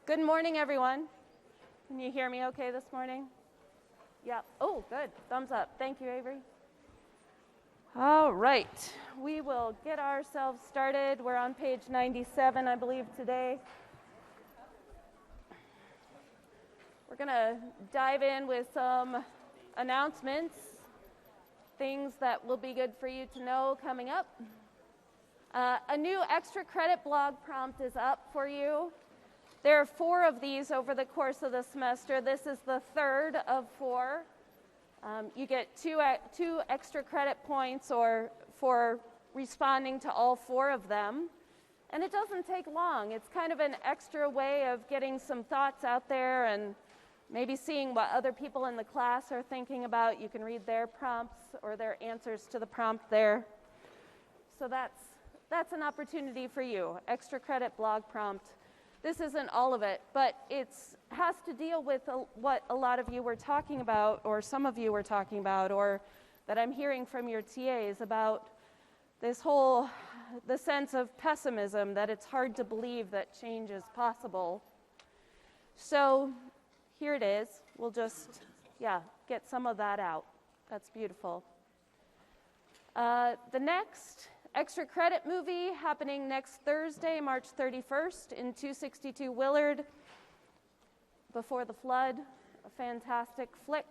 Good morning, everyone. Can you hear me okay this morning? Yeah. Oh, good. Thumbs up. Thank you, Avery. All right. We will get ourselves started. We're on page 97, I believe, today. We're going to dive in with some announcements, things that will be good for you to know coming up. A new extra credit blog prompt is up for you. There are 4 of these over the course of the semester. This is the 3rd of 4. You get two extra credit points for responding to all 4 of them. And it doesn't take long. It's kind of an extra way of getting some thoughts out there and maybe seeing what other people in the class are thinking about. You can read their prompts or their answers to the prompt there. So that's an opportunity for you, extra credit blog prompt. This isn't all of it, but it has to deal with what a lot of you were talking about, or some of you were talking about, or that I'm hearing from your TAs about the sense of pessimism, that it's hard to believe that change is possible. So here it is. We'll just, get some of that out. That's beautiful. The next extra credit movie happening next Thursday, March 31st in 262 Willard, Before the Flood, a fantastic flick.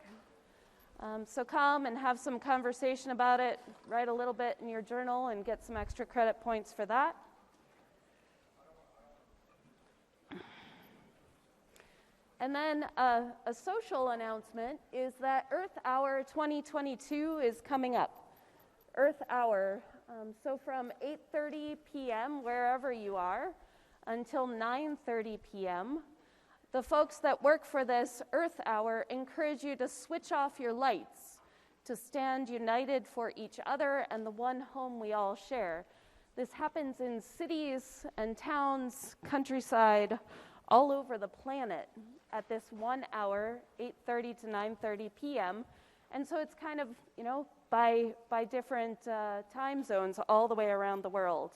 So come and have some conversation about it, write a little bit in your journal and get some extra credit points for that. And then a social announcement is that Earth Hour 2022 is coming up. Earth Hour. So from 8:30 p.m., wherever you are, until 9:30 p.m., the folks that work for this Earth Hour encourage you to switch off your lights, to stand united for each other and the one home we all share. This happens in cities and towns, countryside, all over the planet at this 1 hour, 8:30 to 9:30 p.m., and so it's kind of, by different time zones all the way around the world.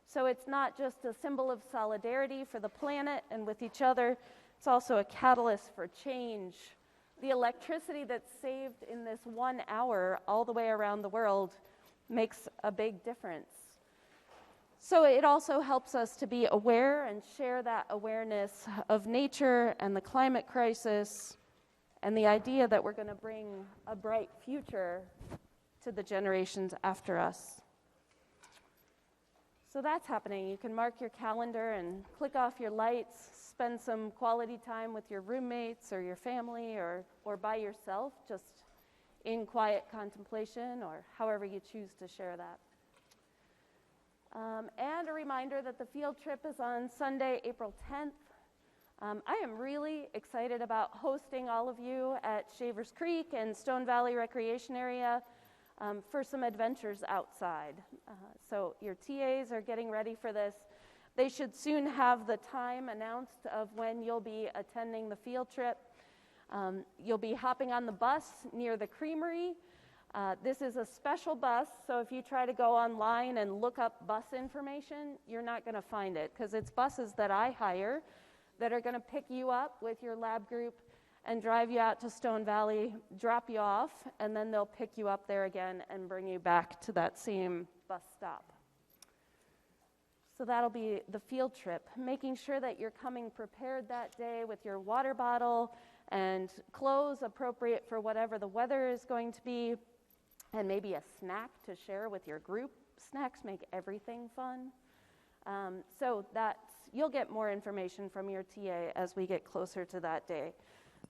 So it's not just a symbol of solidarity for the planet and with each other, it's also a catalyst for change. The electricity that's saved in this 1 hour all the way around the world makes a big difference. So it also helps us to be aware and share that awareness of nature and the climate crisis, and the idea that we're going to bring a bright future to the generations after us. So that's happening. You can mark your calendar and click off your lights, spend some quality time with your roommates or your family or by yourself, just in quiet contemplation or however you choose to share that. And a reminder that the field trip is on Sunday, April 10th. I am really excited about hosting all of you at Shavers Creek and Stone Valley Recreation Area for some adventures outside. So your TAs are getting ready for this. They should soon have the time announced of when you'll be attending the field trip. You'll be hopping on the bus near the creamery. This is a special bus, so if you try to go online and look up bus information, you're not going to find it, because it's buses that I hire that are going to pick you up with your lab group and drive you out to Stone Valley, drop you off, and then they'll pick you up there again and bring you back to that same bus stop. So that'll be the field trip, making sure that you're coming prepared that day with your water bottle and clothes appropriate for whatever the weather is going to be, and maybe a snack to share with your group. Snacks make everything fun. So you'll get more information from your TA as we get closer to that day.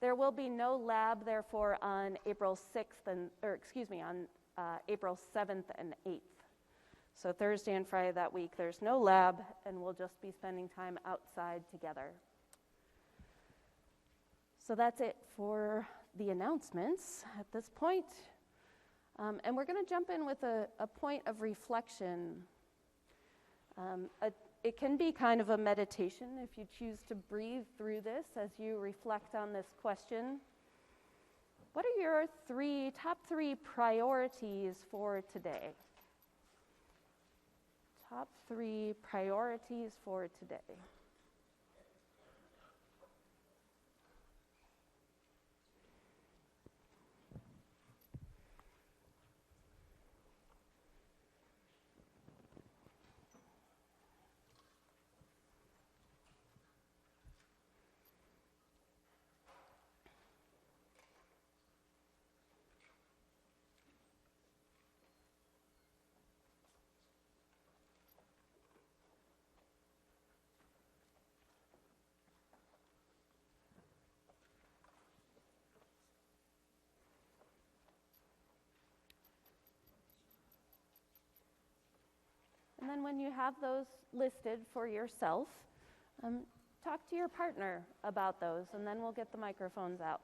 There will be no lab, therefore, on April 6th on April 7th and 8th. So Thursday and Friday that week, there's no lab, and we'll just be spending time outside together. So that's it for the announcements at this point. And we're going to jump in with a point of reflection. It can be kind of a meditation if you choose to breathe through this as you reflect on this question. What are your top three priorities for today? Top 3 priorities for today. And then when you have those listed for yourself, talk to your partner about those, and then we'll get the microphones out.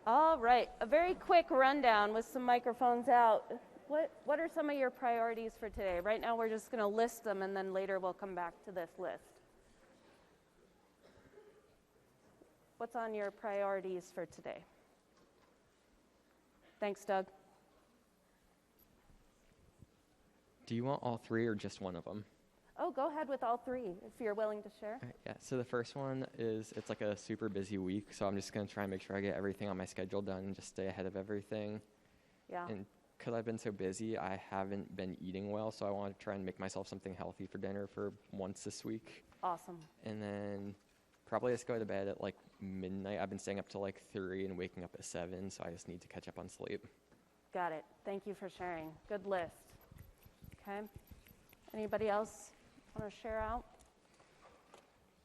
All right, a very quick rundown with some microphones out. What are some of your priorities for today? Right now we're just going to list them, and then later we'll come back to this list. What's on your priorities for today? Thanks, Doug. Do you want all three or just one of them? Oh, go ahead with all three, if you're willing to share. All right, yeah, so the first one is, it's like a super busy week, so I'm just going to try and make sure I get everything on my schedule done and just stay ahead of everything. Yeah. And because I've been so busy, I haven't been eating well, so I want to try and make myself something healthy for dinner for once this week. Awesome. And then probably just go to bed at like midnight. I've been staying up till like 3 and waking up at 7, so I just need to catch up on sleep. Got it. Thank you for sharing. Good list. Okay. Anybody else want to share out?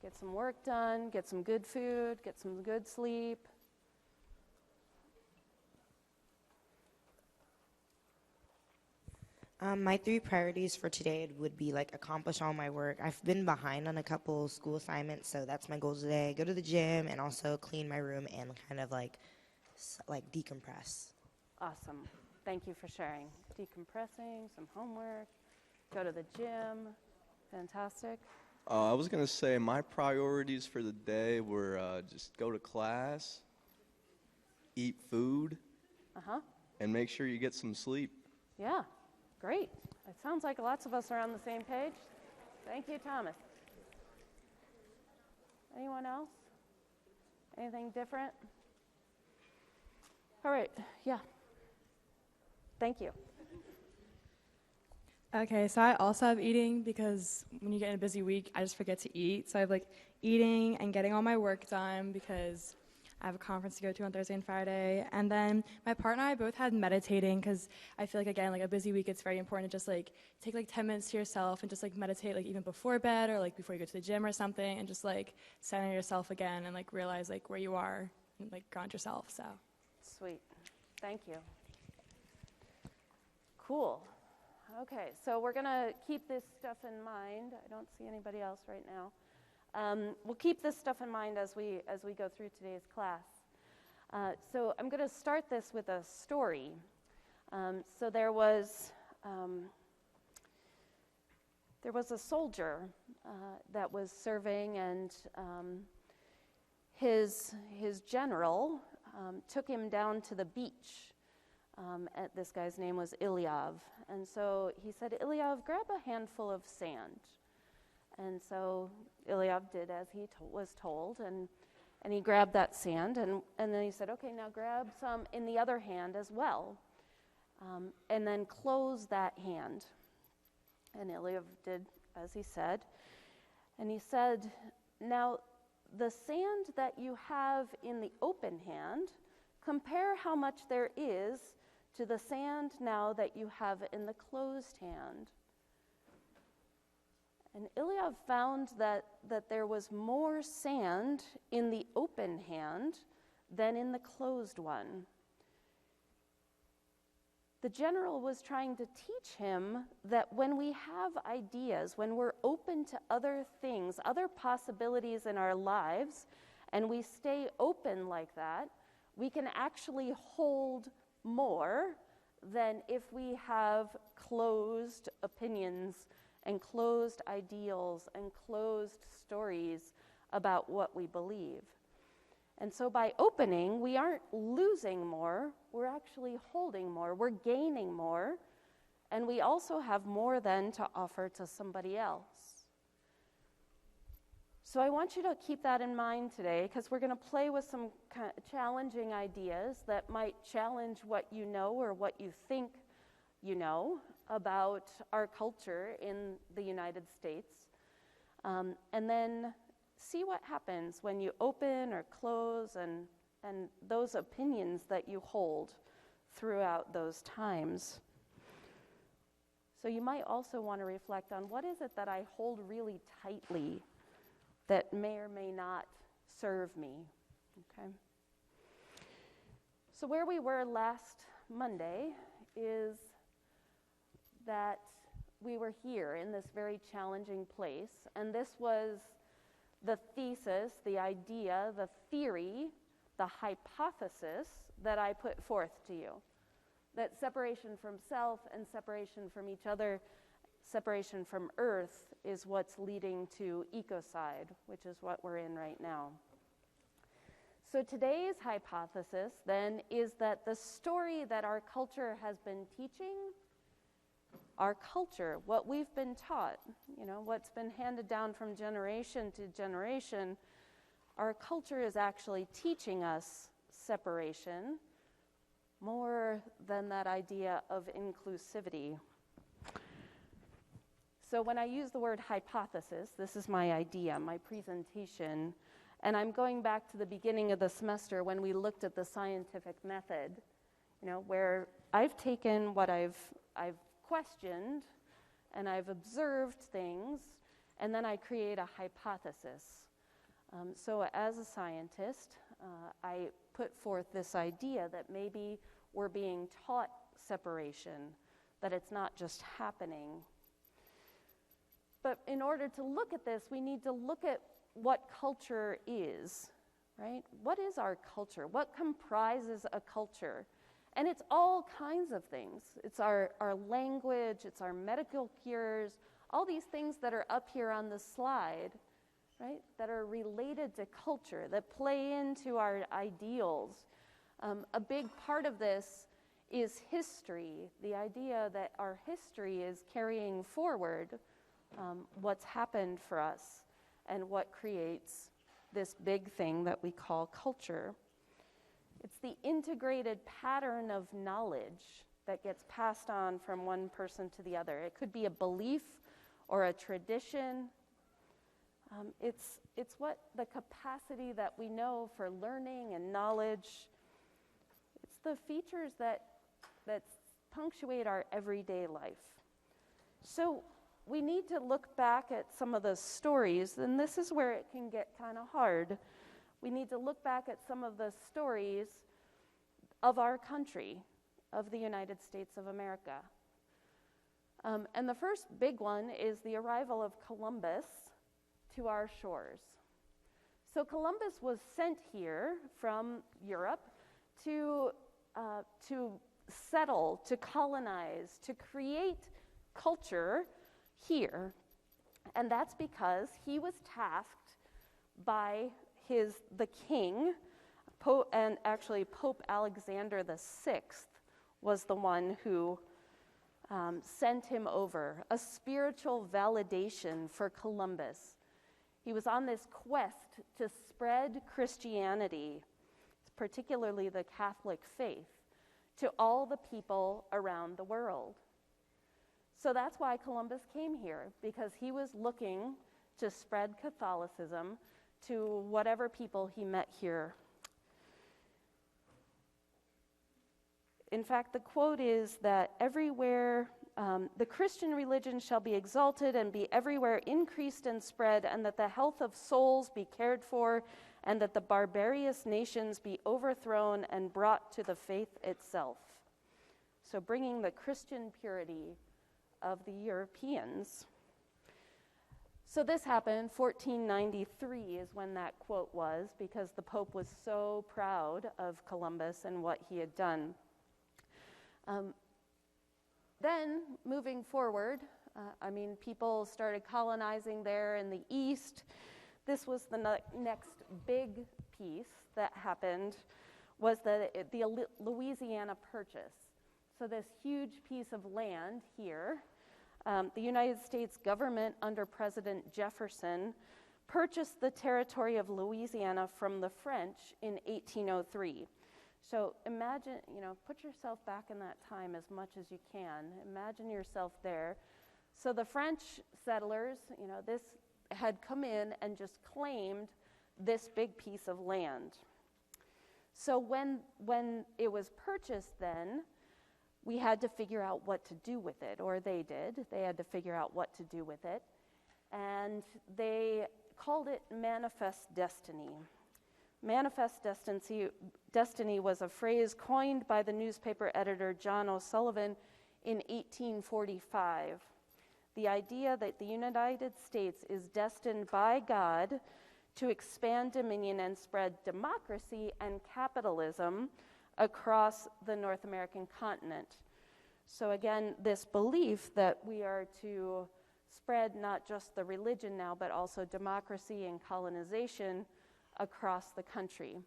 Get some work done, get some good food, get some good sleep. My 3 priorities for today would be like accomplish all my work. I've been behind on a couple school assignments, so that's my goals today. Go to the gym and also clean my room and kind of like decompress. Awesome. Thank you for sharing. Decompressing, some homework, go to the gym. Fantastic. I was going to say my priorities for the day were just go to class, eat food, and make sure you get some sleep. Yeah, great. It sounds like lots of us are on the same page. Thank you, Thomas. Anyone else? Anything different? All right, yeah. Thank you. Okay, so I also have eating because when you get in a busy week, I just forget to eat. So I have like eating and getting all my work done because I have a conference to go to on Thursday and Friday. And then my partner and I both had meditating because I feel like, again, like a busy week, it's very important to just like take like 10 minutes to yourself and just like meditate like even before bed or like before you go to the gym or something and just like center yourself again and like realize like where you are and like ground yourself. So Sweet. Thank you. Cool. Okay, so we're going to keep this stuff in mind. I don't see anybody else right now. We'll keep this stuff in mind as we go through today's class. So I'm going to start this with a story. So there was a soldier that was serving, and his general took him down to the beach. This guy's name was Ilyav. And so he said, Ilyav, grab a handful of sand. And so Eliav did as he was told, and he grabbed that sand, and then he said, okay, now grab some in the other hand as well, and then close that hand. And Eliav did as he said, and he said, now the sand that you have in the open hand, compare how much there is to the sand now that you have in the closed hand. And Eliav found that there was more sand in the open hand than in the closed one. The general was trying to teach him that when we have ideas, when we're open to other things, other possibilities in our lives, and we stay open like that, we can actually hold more than if we have closed opinions and closed ideals and closed stories about what we believe. And so by opening, we aren't losing more, we're actually holding more, we're gaining more, and we also have more then to offer to somebody else. So I want you to keep that in mind today, because we're going to play with some kind of challenging ideas that might challenge what you know or what you think you know about our culture in the United States. And then see what happens when you open or close and those opinions that you hold throughout those times. So you might also want to reflect on, what is it that I hold really tightly that may or may not serve me? Okay. So where we were last Monday is that we were here in this very challenging place, and this was the thesis, the idea, the theory, the hypothesis that I put forth to you. That separation from self and separation from each other, separation from earth, is what's leading to ecocide, which is what we're in right now. So today's hypothesis then is that the story that our culture has been teaching, our culture, what we've been taught, what's been handed down from generation to generation, our culture is actually teaching us separation more than that idea of inclusivity. So when I use the word hypothesis, this is my idea, my presentation, and I'm going back to the beginning of the semester when we looked at the scientific method, where I've taken what I've questioned, and I've observed things, and then I create a hypothesis. So as a scientist, I put forth this idea that maybe we're being taught separation, that it's not just happening. But in order to look at this, we need to look at what culture is, right? What is our culture? What comprises a culture? And it's all kinds of things. It's our language, it's our medical cures, all these things that are up here on the slide, right, that are related to culture, that play into our ideals. A big part of this is history, the idea that our history is carrying forward what's happened for us and what creates this big thing that we call culture. It's the integrated pattern of knowledge that gets passed on from one person to the other. It could be a belief or a tradition. It's what the capacity that we know for learning and knowledge. It's the features that punctuate our everyday life. So we need to look back at some of the stories, and this is where it can get kind of hard. We need to look back at some of the stories of our country, of the United States of America. And the first big one is the arrival of Columbus to our shores. So Columbus was sent here from Europe to settle, to colonize, to create culture here. And that's because he was tasked by the king, and actually Pope Alexander VI was the one who sent him over, a spiritual validation for Columbus. He was on this quest to spread Christianity, particularly the Catholic faith, to all the people around the world. So that's why Columbus came here, because he was looking to spread Catholicism to whatever people he met here. In fact, the quote is that everywhere the Christian religion shall be exalted and be everywhere increased and spread, and that the health of souls be cared for, and that the barbarous nations be overthrown and brought to the faith itself. So bringing the Christian purity of the Europeans. So this happened, 1493 is when that quote was, because the Pope was so proud of Columbus and what he had done. Then, moving forward, people started colonizing there in the east. This was the next big piece that happened, was the Louisiana Purchase. So this huge piece of land here, the United States government under President Jefferson purchased the territory of Louisiana from the French in 1803. So imagine, put yourself back in that time as much as you can. Imagine yourself there. So the French settlers, this had come in and just claimed this big piece of land. So when it was purchased then, we had to figure out what to do with it, or they did. They had to figure out what to do with it. And they called it manifest destiny. Manifest destiny was a phrase coined by the newspaper editor John O'Sullivan in 1845. The idea that the United States is destined by God to expand dominion and spread democracy and capitalism across the North American continent. So again, this belief that we are to spread not just the religion now, but also democracy and colonization across the country.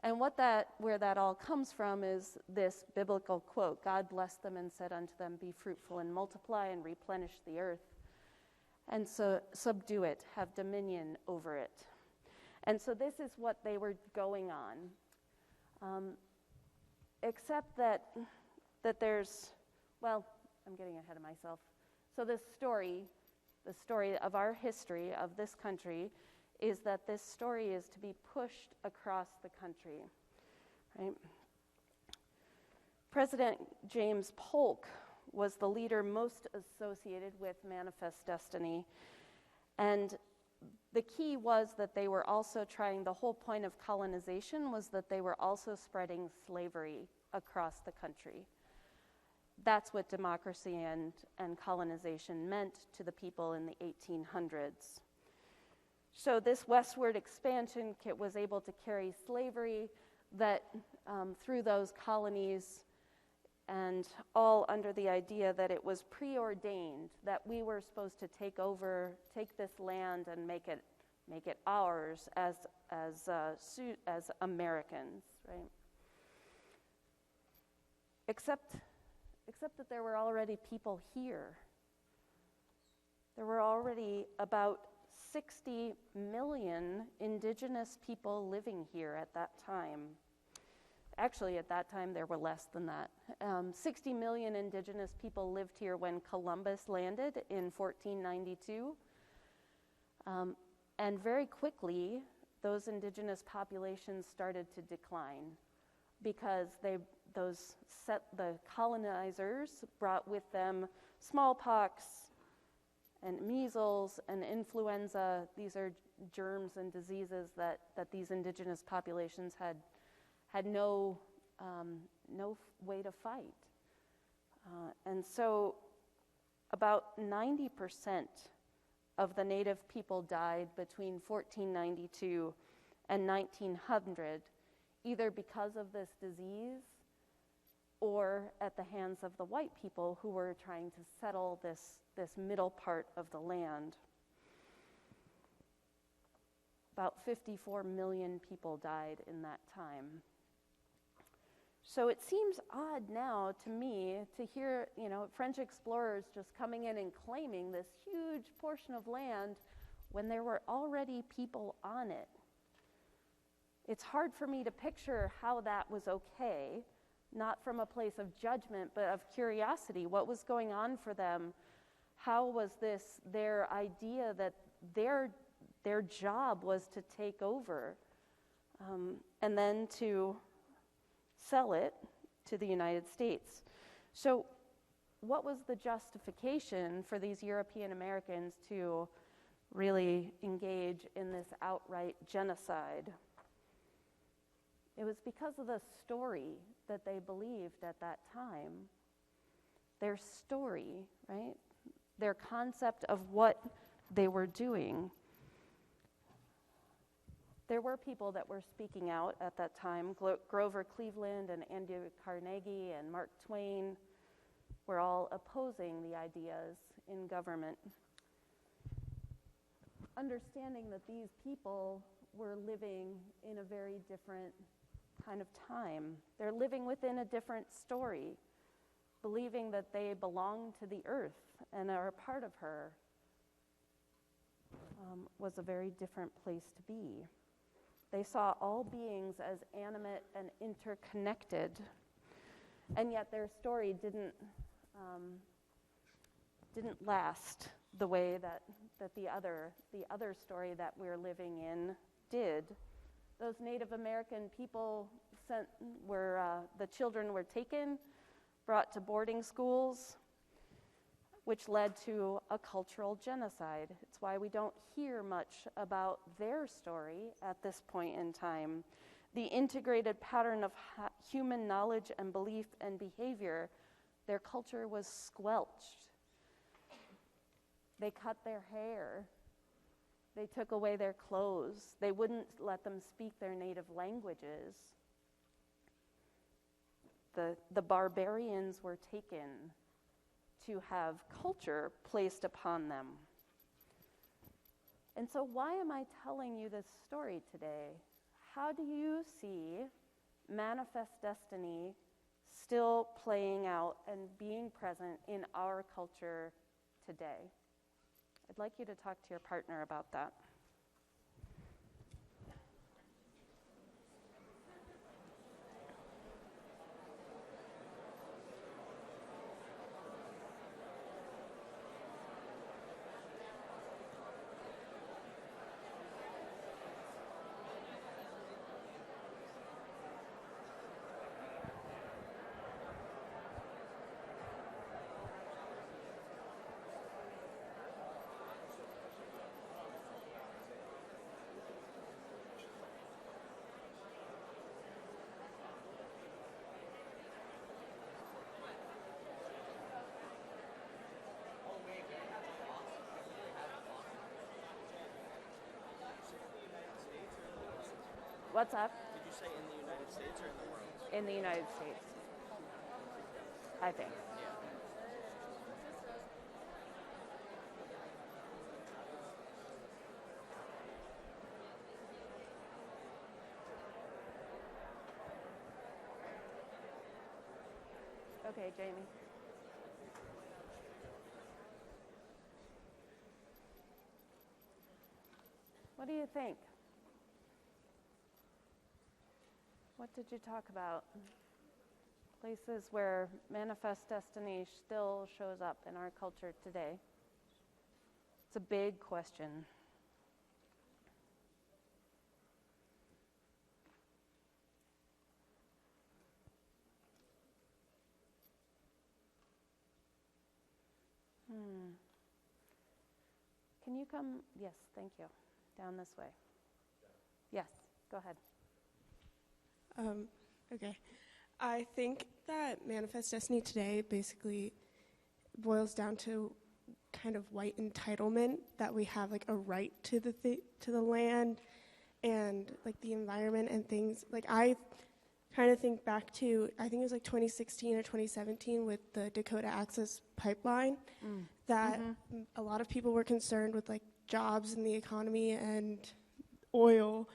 And where that all comes from is this biblical quote, God blessed them and said unto them, be fruitful and multiply and replenish the earth, and so subdue it, have dominion over it. And so this is what they were going on. Except that there's, I'm getting ahead of myself. So the story of our history of this country is that this story is to be pushed across the country, right? President James Polk was the leader most associated with Manifest Destiny, and the key was that they were also the whole point of colonization was that they were also spreading slavery across the country. That's what democracy and colonization meant to the people in the 1800s. So this westward expansion was able to carry slavery that through those colonies, and all under the idea that it was preordained, that we were supposed to take this land and make it ours as Americans, right? Except that there were already people here. There were already about 60 million indigenous people living here at that time. Actually, at that time, there were less than that. 60 million indigenous people lived here when Columbus landed in 1492. And very quickly, those indigenous populations started to decline because the colonizers brought with them smallpox and measles and influenza. These are germs and diseases that these indigenous populations had no way to fight. And so about 90% of the native people died between 1492 and 1900, either because of this disease or at the hands of the white people who were trying to settle this middle part of the land. About 54 million people died in that time. So it seems odd now to me to hear, French explorers just coming in and claiming this huge portion of land when there were already people on it. It's hard for me to picture how that was okay, not from a place of judgment, but of curiosity. What was going on for them? How was this their idea that their job was to take over and then to sell it to the United States? So what was the justification for these European Americans to really engage in this outright genocide? It was because of the story that they believed at that time. Their story, right? Their concept of what they were doing. There were people that were speaking out at that time. Grover Cleveland and Andrew Carnegie and Mark Twain were all opposing the ideas in government. Understanding that these people were living in a very different kind of time. They're living within a different story, believing that they belong to the earth and are a part of her, was a very different place to be. They saw all beings as animate and interconnected, and yet their story didn't last the way that the other story that we're living in did. Those Native American people the children were taken, brought to boarding schools, which led to a cultural genocide. It's why we don't hear much about their story at this point in time. The integrated pattern of human knowledge and belief and behavior, their culture was squelched. They cut their hair. They took away their clothes. They wouldn't let them speak their native languages. The barbarians were taken to have culture placed upon them. And so why am I telling you this story today? How do you see manifest destiny still playing out and being present in our culture today? I'd like you to talk to your partner about that. What's up? Did you say in the United States or in the world? In the United States, I think. Okay, Jamie. What do you think? What did you talk about? Places where manifest destiny still shows up in our culture today. It's a big question. Can you come? Yes, thank you. Down this way. Yes, go ahead. Okay. I think that manifest destiny today basically boils down to kind of white entitlement, that we have like a right to the land and like the environment and things. Like I kind of think back to, I think it was like 2016 or 2017 with the Dakota Access Pipeline, that a lot of people were concerned with like jobs in the economy and oil,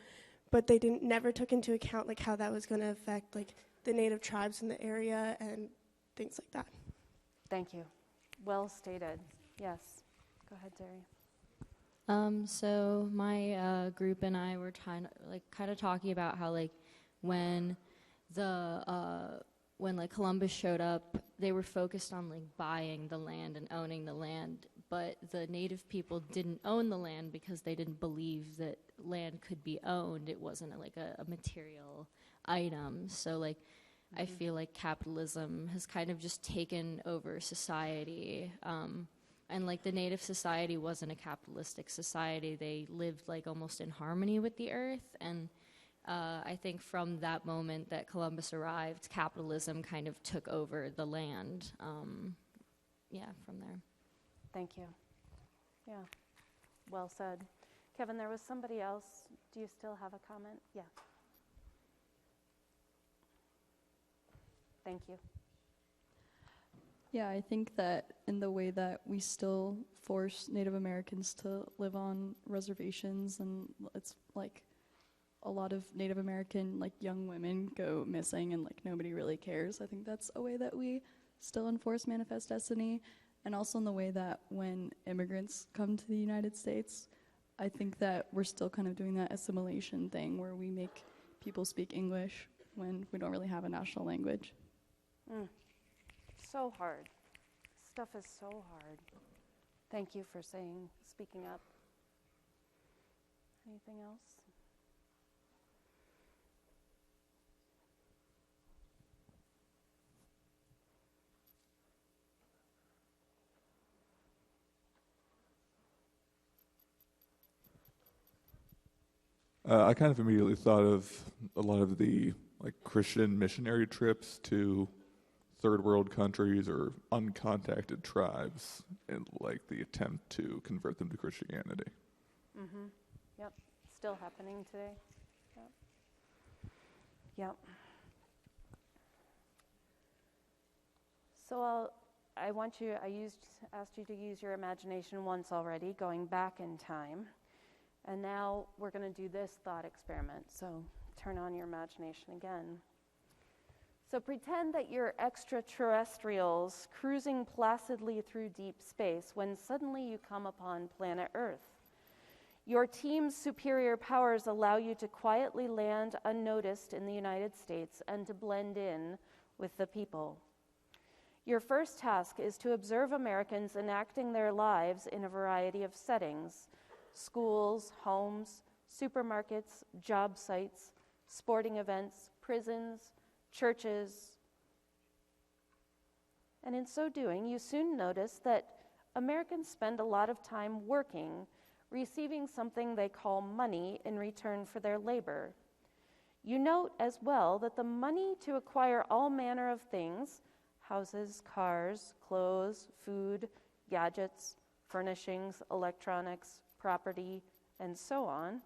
but they never took into account like how that was going to affect like the native tribes in the area and things like that. Thank you. Well stated. Yes. Go ahead, Terry. So my group and I were kind of talking about how when Columbus showed up, they were focused on buying the land and owning the land, but the native people didn't own the land because they didn't believe that land could be owned. It wasn't a material item. So I feel like capitalism has kind of just taken over society. And the native society wasn't a capitalistic society. They lived almost in harmony with the earth. And I think from that moment that Columbus arrived, capitalism kind of took over the land. From there. Thank you. Yeah. Well said. Kevin, there was somebody else. Do you still have a comment? Yeah. Thank you. Yeah, I think that in the way that we still force Native Americans to live on reservations, and it's a lot of Native American young women go missing and nobody really cares. I think that's a way that we still enforce Manifest Destiny, and also in the way that when immigrants come to the United States, I think that we're still kind of doing that assimilation thing where we make people speak English when we don't really have a national language. So hard. Stuff is so hard. Thank you for speaking up. Anything else? I kind of immediately thought of a lot of the Christian missionary trips to third world countries or uncontacted tribes, and the attempt to convert them to Christianity. Mm-hmm. Yep. Still happening today. Yep. Yep. So I asked you to use your imagination once already, going back in time. And now we're going to do this thought experiment. So turn on your imagination again. So pretend that you're extraterrestrials cruising placidly through deep space when suddenly you come upon planet Earth. Your team's superior powers allow you to quietly land unnoticed in the United States and to blend in with the people. Your first task is to observe Americans enacting their lives in a variety of settings: schools, homes, supermarkets, job sites, sporting events, prisons, churches. And in so doing, you soon notice that Americans spend a lot of time working, receiving something they call money in return for their labor. You note as well that the money to acquire all manner of things, houses, cars, clothes, food, gadgets, furnishings, electronics, property, and so on.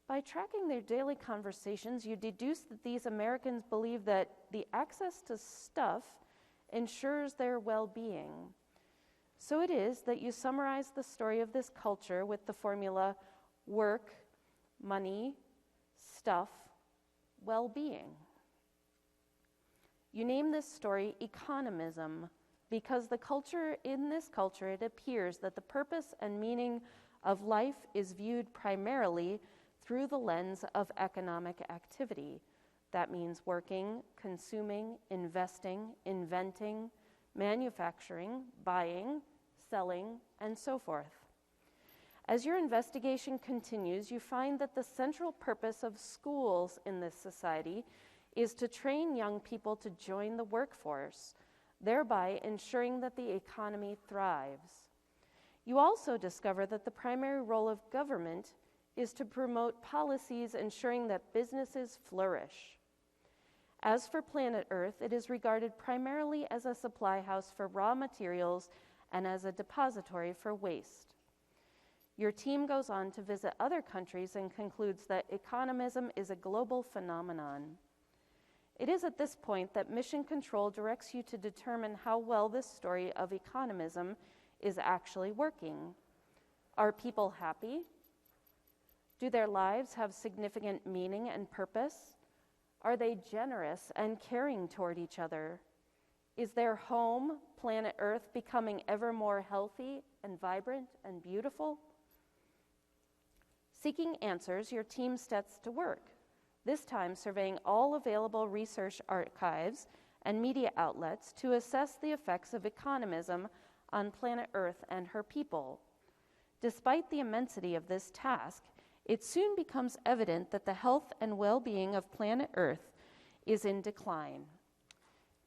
By tracking their daily conversations, you deduce that these Americans believe that the access to stuff ensures their well-being. So it is that you summarize the story of this culture with the formula work, money, stuff, well-being. You name this story economism because in this culture, it appears that the purpose and meaning of life is viewed primarily through the lens of economic activity. That means working, consuming, investing, inventing, manufacturing, buying, selling, and so forth. As your investigation continues, you find that the central purpose of schools in this society is to train young people to join the workforce, thereby ensuring that the economy thrives. You also discover that the primary role of government is to promote policies ensuring that businesses flourish. As for planet Earth, it is regarded primarily as a supply house for raw materials and as a depository for waste. Your team goes on to visit other countries and concludes that economism is a global phenomenon. It is at this point that Mission Control directs you to determine how well this story of economism is actually working. Are people happy? Do their lives have significant meaning and purpose? Are they generous and caring toward each other? Is their home, planet Earth, becoming ever more healthy and vibrant and beautiful? Seeking answers, your team sets to work, this time surveying all available research archives and media outlets to assess the effects of economism on planet Earth and her people. Despite the immensity of this task, it soon becomes evident that the health and well-being of planet Earth is in decline.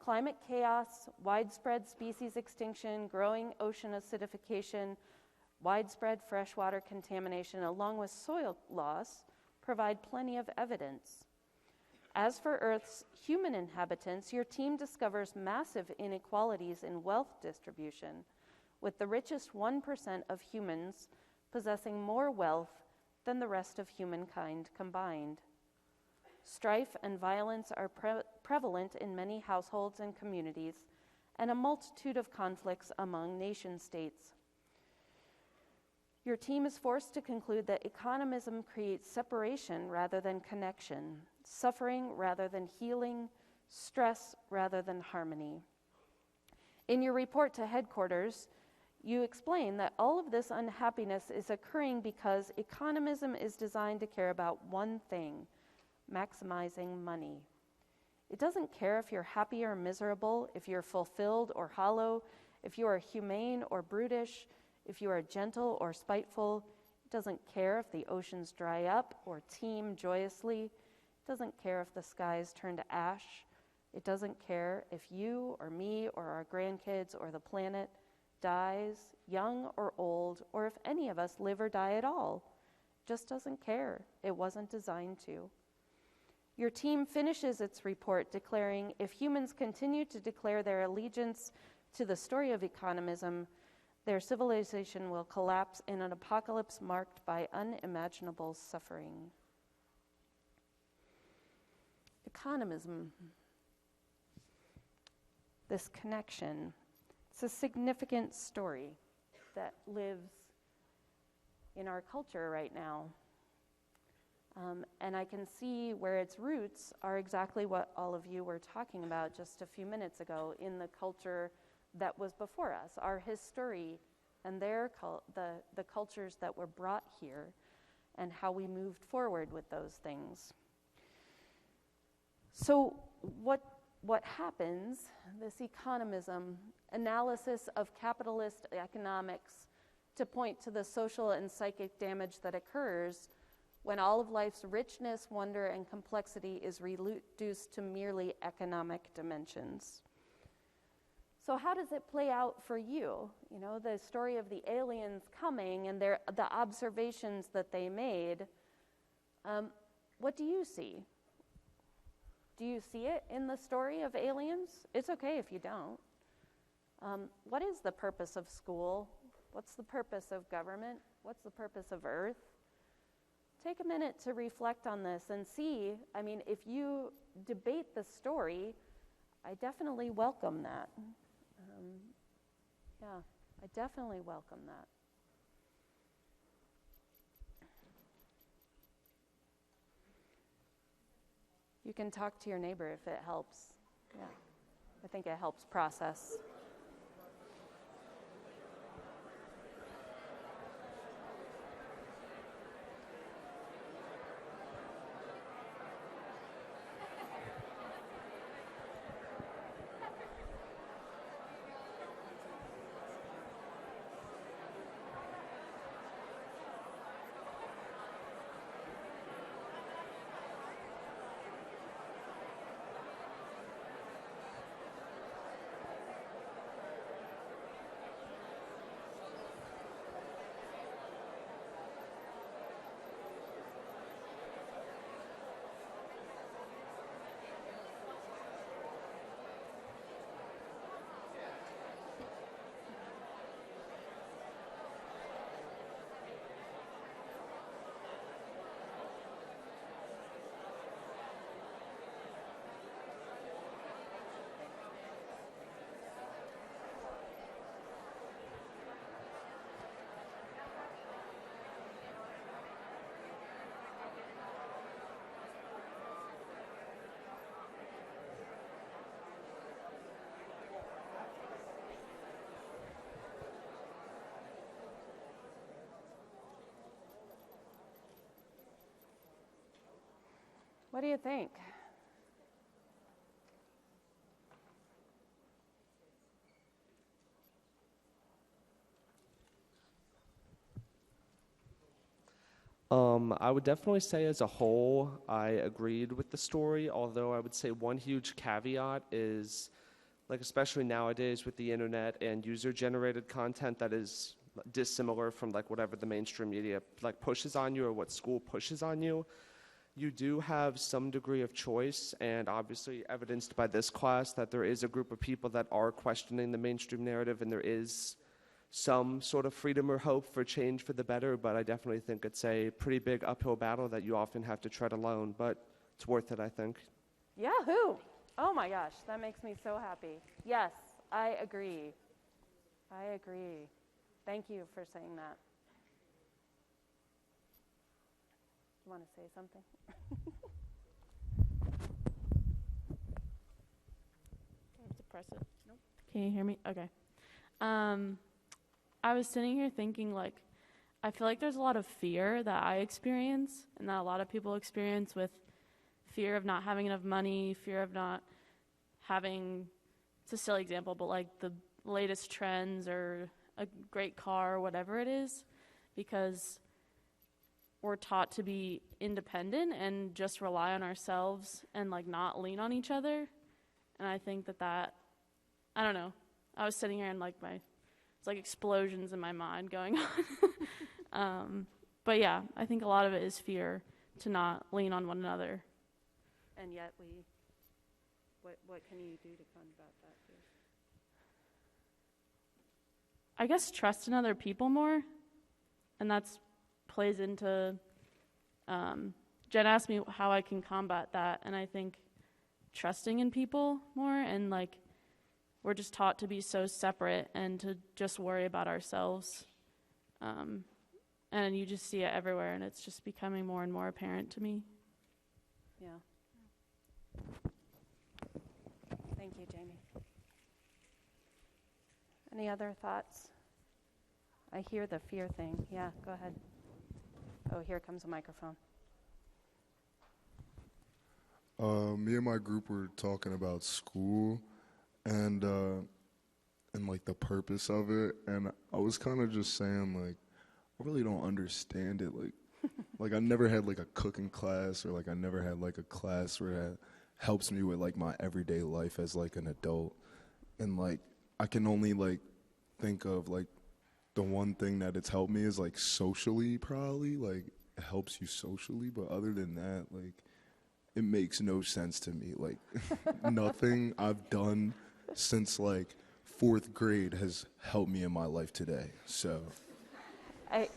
Climate chaos, widespread species extinction, growing ocean acidification, widespread freshwater contamination, along with soil loss, provide plenty of evidence. As for Earth's human inhabitants, your team discovers massive inequalities in wealth distribution, with the richest 1% of humans possessing more wealth than the rest of humankind combined. Strife and violence are prevalent in many households and communities, and a multitude of conflicts among nation states. Your team is forced to conclude that economism creates separation rather than connection, suffering rather than healing, stress rather than harmony. In your report to headquarters, you explain that all of this unhappiness is occurring because economism is designed to care about one thing: maximizing money. It doesn't care if you're happy or miserable, if you're fulfilled or hollow, if you are humane or brutish, if you are gentle or spiteful. It doesn't care if the oceans dry up or teem joyously. It doesn't care if the skies turn to ash. It doesn't care if you or me or our grandkids or the planet dies, young or old, or if any of us live or die at all. It just doesn't care. It wasn't designed to. Your team finishes its report declaring, if humans continue to declare their allegiance to the story of economism, their civilization will collapse in an apocalypse marked by unimaginable suffering. Economism, this connection, it's a significant story that lives in our culture right now. And I can see where its roots are exactly what all of you were talking about just a few minutes ago in the culture that was before us, our history and the cultures that were brought here and how we moved forward with those things. So what happens, this economism, analysis of capitalist economics to point to the social and psychic damage that occurs when all of life's richness, wonder, and complexity is reduced to merely economic dimensions. So how does it play out for you? You know, the story of the aliens coming and the observations that they made. What do you see? Do you see it in the story of aliens? It's okay if you don't. What is the purpose of school? What's the purpose of government? What's the purpose of Earth? Take a minute to reflect on this and see, I mean, if you debate the story, I definitely welcome that. I definitely welcome that. You can talk to your neighbor if it helps. Yeah, I think it helps process. What do you think? I would definitely say as a whole, I agreed with the story, although I would say one huge caveat is, like especially nowadays with the internet and user-generated content that is dissimilar from like whatever the mainstream media like pushes on you or what school pushes on you, you do have some degree of choice, and obviously evidenced by this class that there is a group of people that are questioning the mainstream narrative, and there is some sort of freedom or hope for change for the better, but I definitely think it's a pretty big uphill battle that you often have to tread alone, but it's worth it, I think. Yahoo! Oh my gosh, that makes me so happy. Yes, I agree. I agree. Thank you for saying that. You want to say something? I have to press it. Nope. Can you hear me? Okay. I was sitting here thinking, like, I feel like there's a lot of fear that I experience and that a lot of people experience with fear of not having enough money, fear of not having, it's a silly example, but like the latest trends or a great car or whatever it is, because we're taught to be independent and just rely on ourselves and like not lean on each other. And I think that I don't know, I was sitting here and like it's like explosions in my mind going on. But yeah, I think a lot of it is fear to not lean on one another. And yet what can you do to combat that fear? I guess trust in other people more, and that's plays into, Jen asked me how I can combat that, and I think trusting in people more, and like we're just taught to be so separate and to just worry about ourselves. And you just see it everywhere, and it's just becoming more and more apparent to me. Yeah. Thank you, Jamie. Any other thoughts? I hear the fear thing. Yeah, go ahead. Oh, here comes a microphone. Me and my group were talking about school and like the purpose of it, and I was kind of just saying like I really don't understand it. Like I never had like a cooking class, or like I never had like a class where that helps me with like my everyday life as like an adult, and like I can only like think of like the one thing that it's helped me is like socially, probably like it helps you socially, but other than that, like it makes no sense to me. Like nothing I've done since like 4th grade has helped me in my life today. So I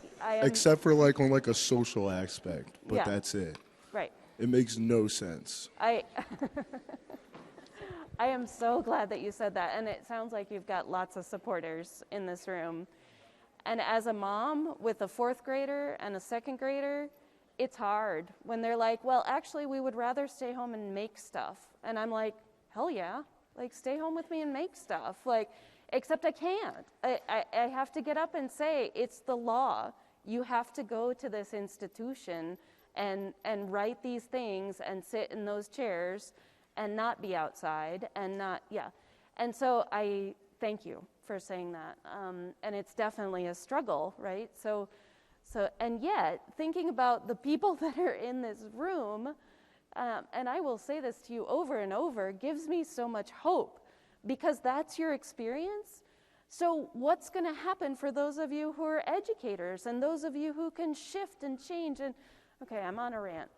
except for like on like a social aspect, but Yeah. that's it. Right. It makes no sense. I am so glad that you said that, and it sounds like you've got lots of supporters in this room. And as a mom with a 4th grader and a 2nd grader, it's hard when they're like, well, actually, we would rather stay home and make stuff. And I'm like, hell yeah, like stay home with me and make stuff. Like, except I can't. I have to get up and say, it's the law. You have to go to this institution and write these things and sit in those chairs and not be outside and not, yeah. And so I thank you for saying that. And it's definitely a struggle, right? So, and yet, thinking about the people that are in this room, and I will say this to you over and over, gives me so much hope, because that's your experience. So what's going to happen for those of you who are educators and those of you who can shift and change? And okay, I'm on a rant,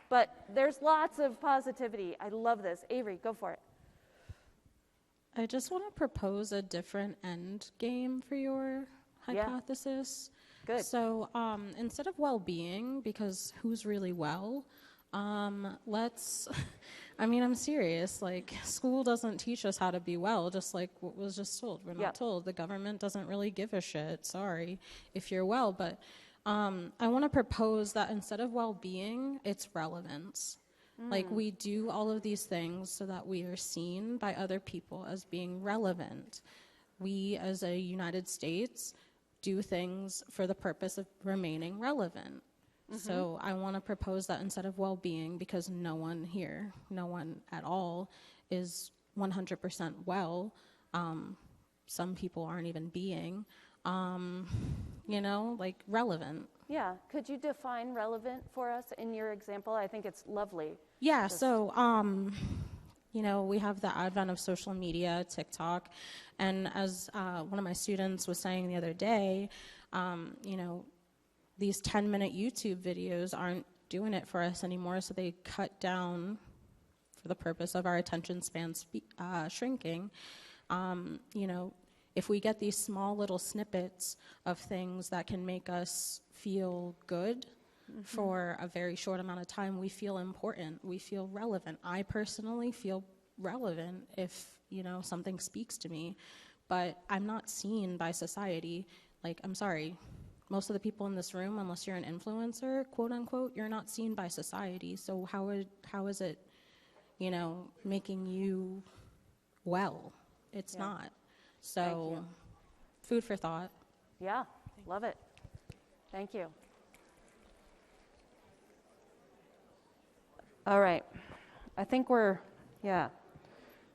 but there's lots of positivity. I love this. Avery, go for it. I just want to propose a different end game for your hypothesis. Good. So instead of well-being, because who's really well, let's, I mean, I'm serious. Like, school doesn't teach us how to be well, just like what was just told. We're not told. The government doesn't really give a shit, sorry, if you're well. But I want to propose that instead of well-being, it's relevance. Like, we do all of these things so that we are seen by other people as being relevant. We, as a United States, do things for the purpose of remaining relevant. So I want to propose that instead of well-being, because no one here, no one at all, is 100% well. Some people aren't even being, like relevant. Yeah, could you define relevant for us in your example? I think it's lovely. Yeah, so, we have the advent of social media, TikTok, and as one of my students was saying the other day, these 10-minute YouTube videos aren't doing it for us anymore, so they cut down for the purpose of our attention span shrinking. If we get these small little snippets of things that can make us feel good for a very short amount of time, we feel important, we feel relevant. I personally feel relevant if, something speaks to me, but I'm not seen by society. Like, I'm sorry, most of the people in this room, unless you're an influencer, quote unquote, you're not seen by society. So how is it, making you well? It's not. So, food for thought. Yeah, love it. Thank you. All right. I think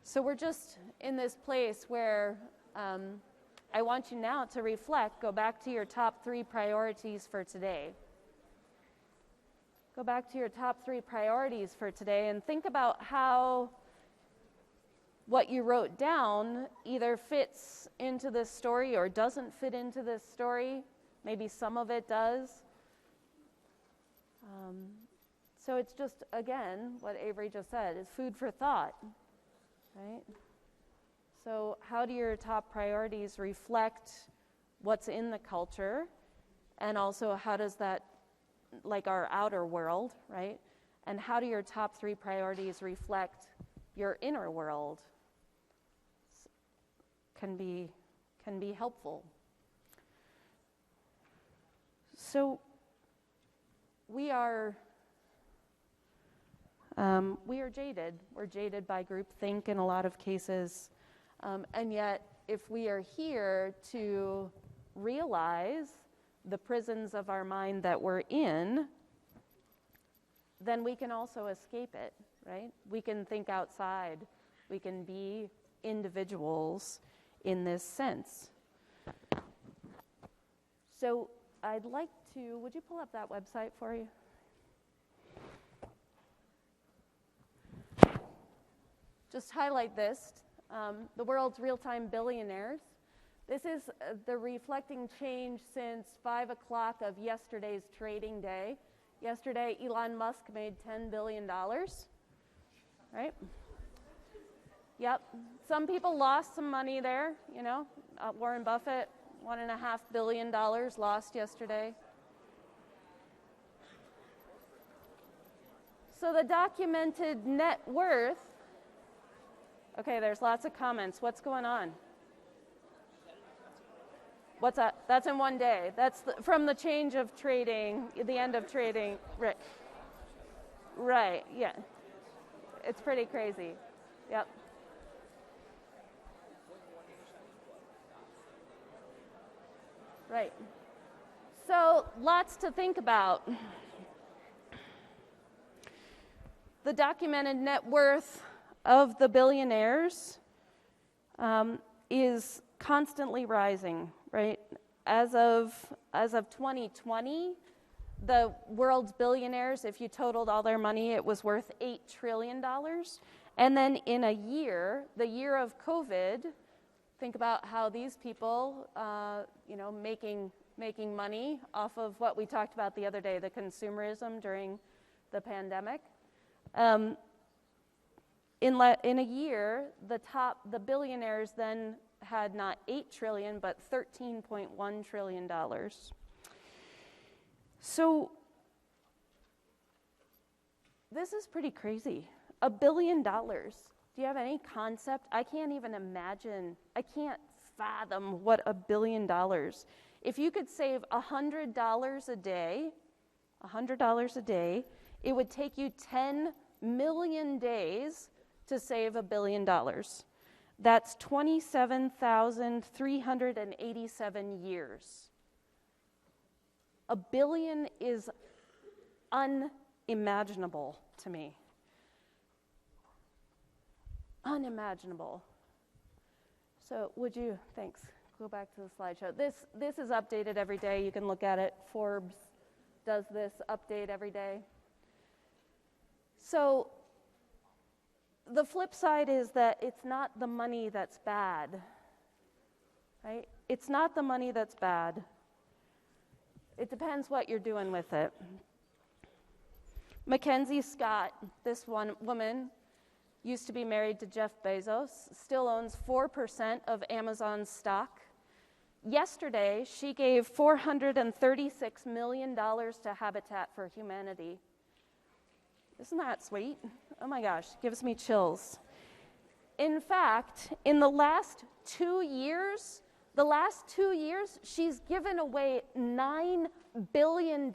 so we're just in this place where I want you now to reflect, go back to your top 3 priorities for today. Go back to your top 3 priorities for today and think about how what you wrote down either fits into this story or doesn't fit into this story. Maybe some of it does. So it's just, again, what Avery just said, is food for thought, right? So how do your top priorities reflect what's in the culture? And also how does that, like our outer world, right? And how do your top 3 priorities reflect your inner world? Can be helpful. So we are jaded. We're jaded by groupthink in a lot of cases, and yet if we are here to realize the prisons of our mind that we're in, then we can also escape it, right? We can think outside. We can be individuals in this sense. So I'd like to, would you pull up that website for you? Just highlight this, the world's real-time billionaires. This is the reflecting change since 5 o'clock of yesterday's trading day. Yesterday, Elon Musk made $10 billion, right? Yep. Some people lost some money there, Warren Buffett, $1.5 billion lost yesterday. So the documented net worth, okay, there's lots of comments. What's going on? What's that? That's in one day. That's from the change of trading, the end of trading. Right, yeah. It's pretty crazy. Yep. Right. So lots to think about. The documented net worth of the billionaires is constantly rising, right? As of 2020, the world's billionaires, if you totaled all their money, it was worth $8 trillion. And then in a year, the year of COVID, think about how these people, making money off of what we talked about the other day, the consumerism during the pandemic. In a year, the billionaires then had not $8 trillion, but $13.1 trillion. So this is pretty crazy. $1 billion. Do you have any concept? I can't even imagine. I can't fathom what $1 billion. If you could save $100 a day, it would take you 10 million days to save $1 billion. That's 27,387 years. $1 billion is unimaginable to me. Unimaginable. So thanks, go back to the slideshow. This is updated every day. You can look at it. Forbes does this update every day. So the flip side is that it's not the money that's bad, right? It's not the money that's bad. It depends what you're doing with it. Mackenzie Scott, this one woman, used to be married to Jeff Bezos, still owns 4% of Amazon's stock. Yesterday, she gave $436 million to Habitat for Humanity. Isn't that sweet? Oh my gosh, gives me chills. In fact, in the last 2 years, she's given away $9 billion.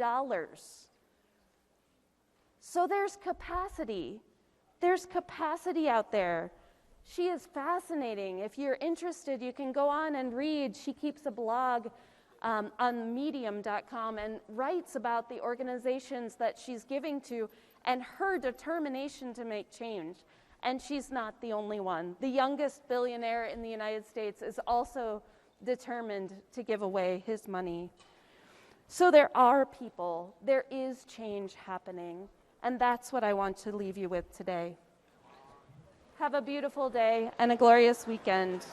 So there's capacity. There's capacity out there. She is fascinating. If you're interested, you can go on and read. She keeps a blog on medium.com and writes about the organizations that she's giving to and her determination to make change. And she's not the only one. The youngest billionaire in the United States is also determined to give away his money. So there are people, there is change happening, and that's what I want to leave you with today. Have a beautiful day and a glorious weekend.